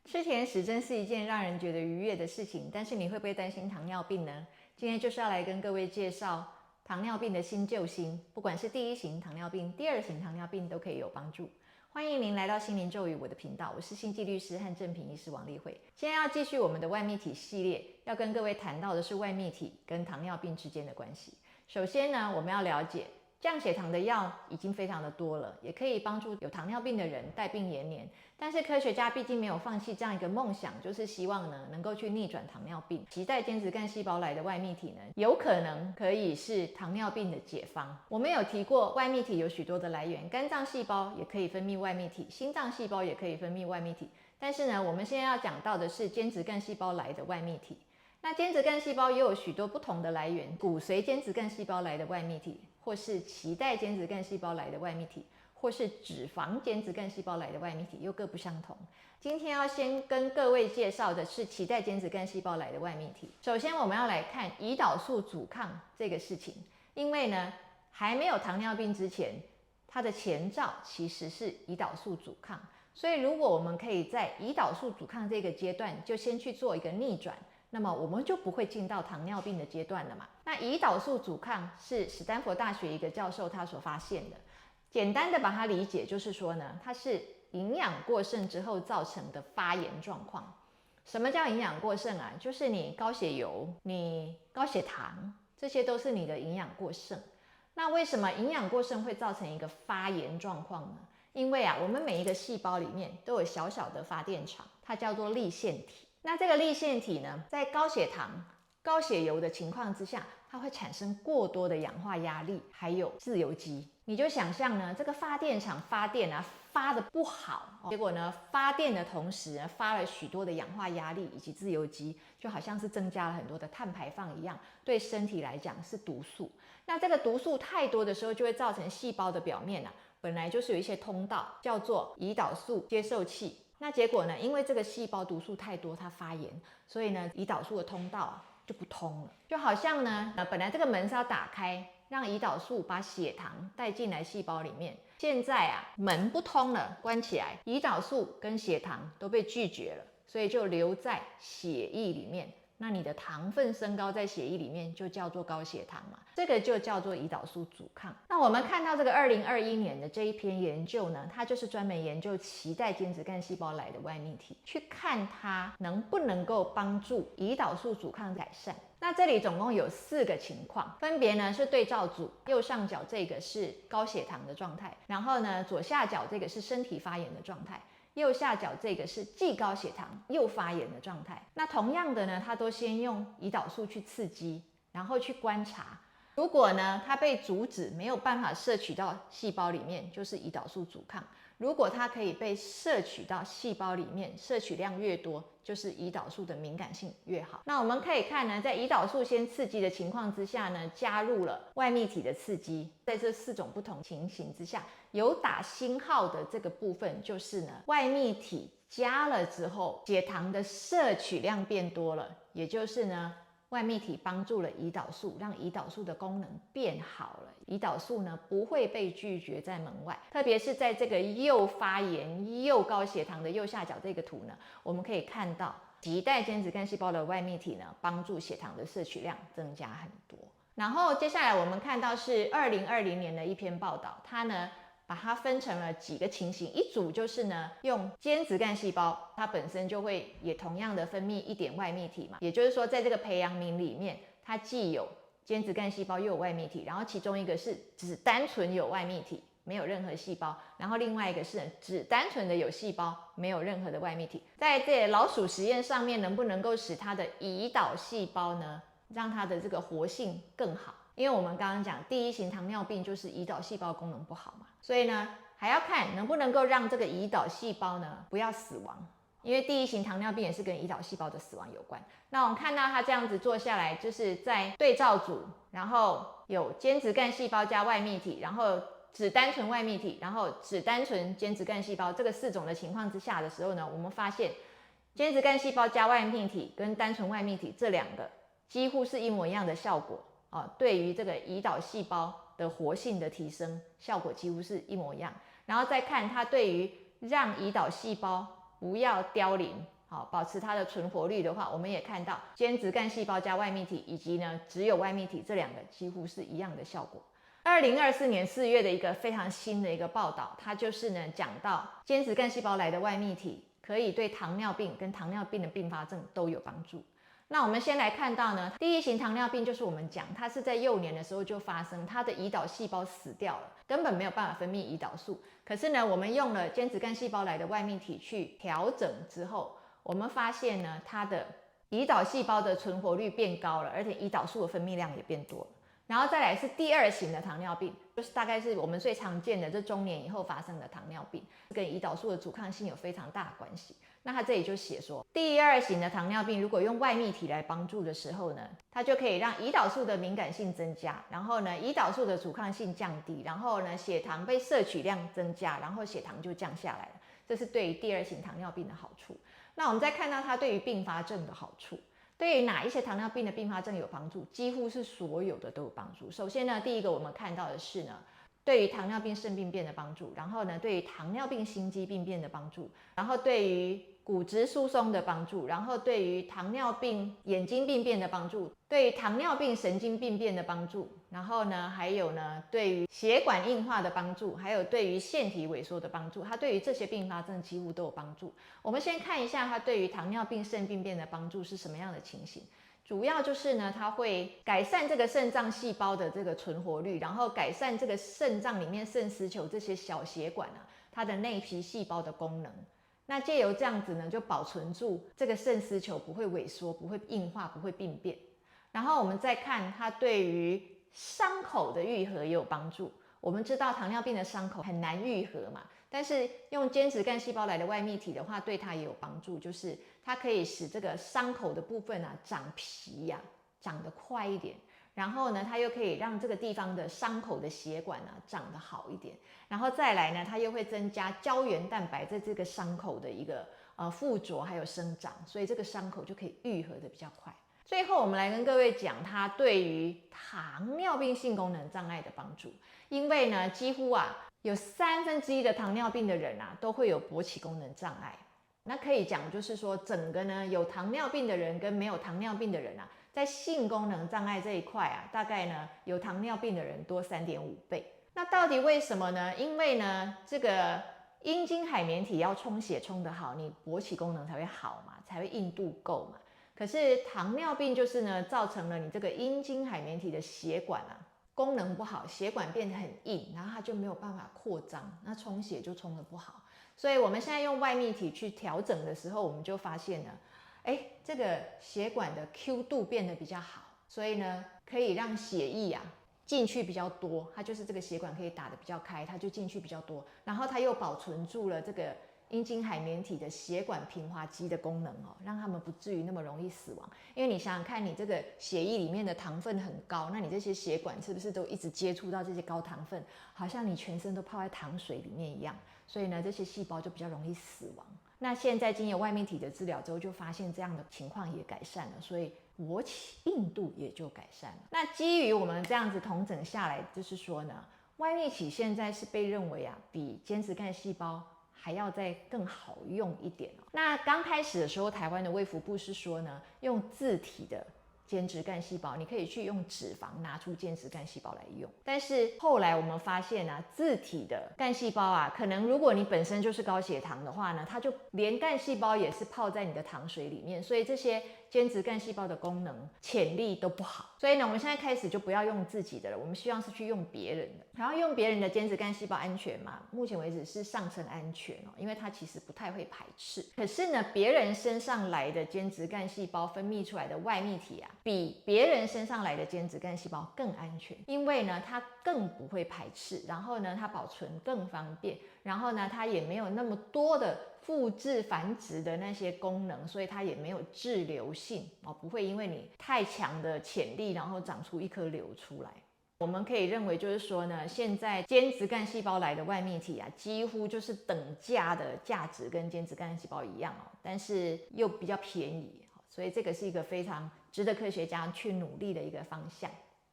吃甜食真是一件让人觉得愉悦的事情，但是你会不会担心糖尿病呢？今天就是要来跟各位介绍糖尿病的新救星，不管是第一型糖尿病、第二型糖尿病都可以有帮助。欢迎您来到心灵咒语我的频道，我是星际律师和正品医师王丽慧。今天要继续我们的外泌体系列，要跟各位谈到的是外泌体跟糖尿病之间的关系。首先呢，我们要了解降血糖的药已经非常的多了，也可以帮助有糖尿病的人带病延年。但是科学家毕竟没有放弃这样一个梦想，就是希望呢能够去逆转糖尿病。期待间质干细胞来的外泌体呢，有可能可以是糖尿病的解方。我们有提过，外泌体有许多的来源，肝脏细胞也可以分泌外泌体，心脏细胞也可以分泌外泌体。但是呢，我们现在要讲到的是间质干细胞来的外泌体。那间质干细胞也有许多不同的来源，骨髓间质干细胞来的外泌体，或是脐带间质干细胞来的外泌体，或是脂肪间质干细胞来的外泌体，又各不相同。今天要先跟各位介绍的是脐带间质干细胞来的外泌体。首先我们要来看胰岛素阻抗这个事情，因为呢还没有糖尿病之前，它的前兆其实是胰岛素阻抗，所以如果我们可以在胰岛素阻抗这个阶段就先去做一个逆转，那么我们就不会进到糖尿病的阶段了嘛。那胰岛素阻抗是史丹佛大学一个教授他所发现的，简单的把它理解就是说呢，它是营养过剩之后造成的发炎状况。什么叫营养过剩啊？就是你高血油、你高血糖，这些都是你的营养过剩。那为什么营养过剩会造成一个发炎状况呢？因为我们每一个细胞里面都有小小的发电厂，它叫做粒线体。那这个粒线体呢，在高血糖、高血油的情况之下，它会产生过多的氧化压力，还有自由基。你就想象呢，这个发电厂发电发的不好，结果呢，发电的同时呢，发了许多的氧化压力以及自由基，就好像是增加了很多的碳排放一样，对身体来讲是毒素。那这个毒素太多的时候，就会造成细胞的表面本来就是有一些通道，叫做胰岛素接受器。那结果呢，因为这个细胞毒素太多，它发炎，所以呢，胰岛素的通道就不通了。就好像呢，本来这个门是要打开，让胰岛素把血糖带进来细胞里面，现在门不通了，关起来，胰岛素跟血糖都被拒绝了，所以就留在血液里面。那你的糖分升高在血液里面，就叫做高血糖嘛，这个就叫做胰岛素阻抗。那我们看到这个2021年的这一篇研究呢，它就是专门研究脐带间质干细胞来的外泌体，去看它能不能够帮助胰岛素阻抗改善。那这里总共有4个情况，分别呢是对照组，右上角这个是高血糖的状态，然后呢左下角这个是身体发炎的状态，右下角这个是既高血糖又发炎的状态。那同样的呢，它都先用胰岛素去刺激，然后去观察。如果呢它被阻止，没有办法摄取到细胞里面，就是胰岛素阻抗；如果它可以被摄取到细胞里面，摄取量越多，就是胰岛素的敏感性越好。那我们可以看呢，在胰岛素先刺激的情况之下呢，加入了外泌体的刺激，在这4种不同情形之下，有打星号的这个部分就是呢，外泌体加了之后，血糖的摄取量变多了，也就是呢，外泌体帮助了胰岛素，让胰岛素的功能变好了，胰岛素呢不会被拒绝在门外。特别是在这个又发炎又高血糖的右下角这个图呢，我们可以看到脐带间质干细胞的外泌体呢，帮助血糖的摄取量增加很多。然后接下来我们看到是2020年的一篇报道，它呢把它分成了几个情形，一组就是呢，用间质干细胞，它本身就会也同样的分泌一点外泌体嘛，也就是说，在这个培养皿里面，它既有间质干细胞又有外泌体，然后其中一个是只单纯有外泌体，没有任何细胞，然后另外一个是只单纯的有细胞，没有任何的外泌体。在这老鼠实验上面，能不能够使它的胰岛细胞呢，让它的这个活性更好？因为我们刚刚讲第一型糖尿病就是胰岛细胞功能不好嘛，所以呢还要看能不能够让这个胰岛细胞呢不要死亡，因为第一型糖尿病也是跟胰岛细胞的死亡有关。那我们看到它这样子做下来，就是在对照组，然后有间质干细胞加外泌体，然后只单纯外泌体，然后只单纯间质干细胞，这个4种的情况之下的时候呢，我们发现间质干细胞加外泌体跟单纯外泌体这2个几乎是一模一样的效果。对于这个胰岛细胞的活性的提升，效果几乎是一模一样。然后再看它对于让胰岛细胞不要凋零，好，保持它的存活率的话，我们也看到间质干细胞加外泌体，以及呢只有外泌体这两个几乎是一样的效果。2024年4月的一个非常新的一个报道，它就是呢讲到间质干细胞来的外泌体可以对糖尿病跟糖尿病的并发症都有帮助。那我们先来看到呢，第一型糖尿病就是我们讲它是在幼年的时候就发生，它的胰岛细胞死掉了，根本没有办法分泌胰岛素。可是呢，我们用了间质干细胞来的外泌体去调整之后，我们发现呢，它的胰岛细胞的存活率变高了，而且胰岛素的分泌量也变多了。然后再来是第二型的糖尿病，就是大概是我们最常见的这中年以后发生的糖尿病，跟胰岛素的阻抗性有非常大的关系。那他这里就写说，第二型的糖尿病如果用外泌体来帮助的时候呢，它就可以让胰岛素的敏感性增加，然后呢，胰岛素的阻抗性降低，然后呢，血糖被摄取量增加，然后血糖就降下来了。这是对于第二型糖尿病的好处。那我们再看到它对于并发症的好处。对于哪一些糖尿病的并发症有帮助？几乎是所有的都有帮助。首先呢，第一个我们看到的是呢，对于糖尿病肾病变的帮助，然后呢，对于糖尿病心肌病变的帮助，然后对于骨质疏松的帮助，然后对于糖尿病眼睛病变的帮助，对于糖尿病神经病变的帮助，然后呢，还有呢，对于血管硬化的帮助，还有对于腺体萎缩的帮助，它对于这些并发症几乎都有帮助。我们先看一下它对于糖尿病肾病变的帮助是什么样的情形。主要就是呢，它会改善这个肾脏细胞的这个存活率，然后改善这个肾脏里面肾丝球这些小血管啊，它的内皮细胞的功能。那借由这样子呢，就保存住这个肾丝球不会萎缩、不会硬化、不会病变。然后我们再看它对于伤口的愈合也有帮助。我们知道糖尿病的伤口很难愈合嘛，但是用间质干细胞来的外泌体的话，对它也有帮助，就是它可以使这个伤口的部分啊长皮呀、长得快一点。然后呢，它又可以让这个地方的伤口的血管啊长得好一点，然后再来呢，它又会增加胶原蛋白在这个伤口的一个附着还有生长，所以这个伤口就可以愈合的比较快。最后，我们来跟各位讲它对于糖尿病性功能障碍的帮助，因为呢，几乎啊有1/3的糖尿病的人啊都会有勃起功能障碍。那可以讲就是说，整个呢有糖尿病的人跟没有糖尿病的人啊，在性功能障碍这一块啊，大概呢有糖尿病的人多3.5倍。那到底为什么呢？因为呢这个阴茎海绵体要充血充得好，你勃起功能才会好嘛，才会硬度够嘛。可是糖尿病就是呢，造成了你这个阴茎海绵体的血管啊功能不好，血管变得很硬，然后它就没有办法扩张，那充血就充得不好。所以我们现在用外泌体去调整的时候，我们就发现了，这个血管的 Q 度变得比较好，所以呢，可以让血液啊进去比较多，它就是这个血管可以打得比较开，它就进去比较多，然后它又保存住了这个阴茎海绵体的血管平滑肌的功能哦，让他们不至于那么容易死亡。因为你想想看，你这个血液里面的糖分很高，那你这些血管是不是都一直接触到这些高糖分，好像你全身都泡在糖水里面一样？所以呢，这些细胞就比较容易死亡。那现在经由外泌体的治疗之后，就发现这样的情况也改善了，所以勃起硬度也就改善了。那基于我们这样子统整下来，就是说呢，外泌体现在是被认为啊，比间质干细胞还要再更好用一点哦。那刚开始的时候，台湾的卫福部是说呢，用自体的间质干细胞，你可以去用脂肪拿出间质干细胞来用。但是后来我们发现啊，自体的干细胞啊，可能如果你本身就是高血糖的话呢，它就连干细胞也是泡在你的糖水里面，所以这些间质干细胞的功能潜力都不好。所以呢，我们现在开始就不要用自己的了，我们希望是去用别人的。然后用别人的间质干细胞安全吗？目前为止是上称安全哦，因为它其实不太会排斥。可是呢，别人身上来的间质干细胞分泌出来的外泌体啊，比别人身上来的间质干细胞更安全，因为呢，它更不会排斥，然后呢，它保存更方便，然后呢，它也没有那么多的复制繁殖的那些功能，所以它也没有滞留性哦，不会因为你太强的潜力，然后长出一颗瘤出来。我们可以认为就是说呢，现在间质干细胞来的外泌体啊，几乎就是等价的价值跟间质干细胞一样哦，但是又比较便宜，所以这个是一个非常值得科学家去努力的一个方向。